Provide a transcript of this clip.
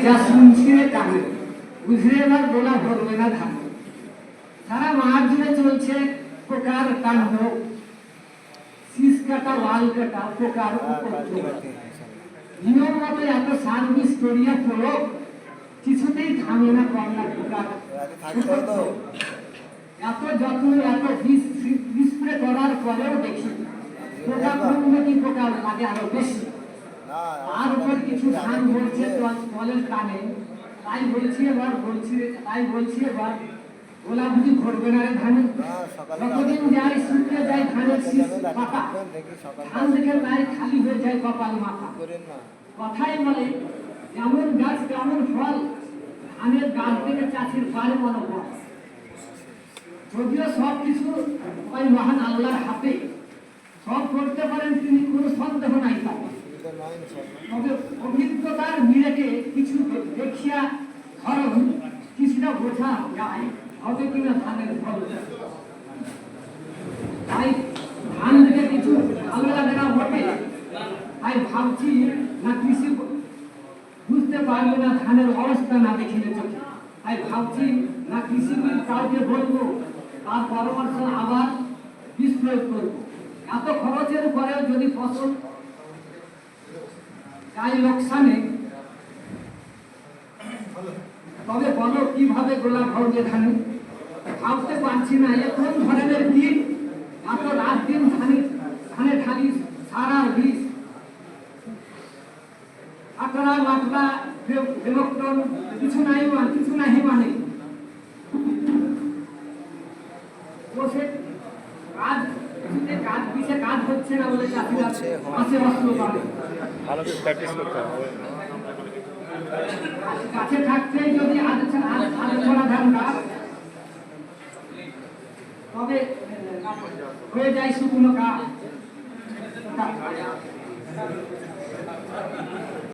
যা শুনছি কানে বুঝলে এবার গোলা ভরবে না ধান। সারা মাঠ জুড়ে চলছে পোকার কাণ্ড, শীষ কাটা লাল কাটা পোকার নিয়ম মতো এত সার বিষ করিয়া পড়ো, কিছুতেই থামে না কমলা পোকার। এত যত্ন এত বিষ স্প্রে করার পরেও দেখি পোকা কমবে কি পোকা লাগে আরো বেশি। আর উপর কিছু ধান বলছে জলের কানে, তাই বলছি এবার গোলা বুঝি ভরবে না রে ধানে। যতদিন যায় শুকিয়ে যায় ধানের শীষ পাতা, ধান দেখে তাই খালি হয়ে যায় কপাল মাথা। কথাই বলে যেমন গাছ তেমন ফল, ধানের গাছ থেকে চাষির পারে মনোবল। যদিও সব কিছু ওই মহান আল্লাহর হাতে, সব করতে পারেন তিনি, কোনো সন্দেহ নাই তার। তবে অভিজ্ঞতার মিরেকে কিছু দেখিয়া ধরুন কিছুটা বোঝা যায় হবে কিনা ধানের ফল। তাই ধান থেকে কিছু ভালো লাগে না বটে, তাই ভাবছি না কৃষি বুঝতে পারবে না ধানের অবস্থা না দেখিলে চোখে। তাই ভাবছি না কৃষিবিদ কাউকে বলবো, তার পরামর্শ আবার বীজ প্রয়োগ করবো। এত খরচের পরেও যদি ফসল গায়ে লোকসানে, তবে বলো কিভাবে গোলা ভরবে ধানে। ভাবতে পারছি না এ কোন ধরনের কীট, এত রাত দিন ধানে ঢালি সারা বিষ। আটরা মাটরা বিরক্তন কিছু নাহি মানে কাজ পিছে কাজ হচ্ছে না বলে চাষিরা মাসে অস্ত্র পাবে। কাছে থাকতে যদি আলোচনা ধান গাছ, তবে হয়ে যায় শুকনো গাছ।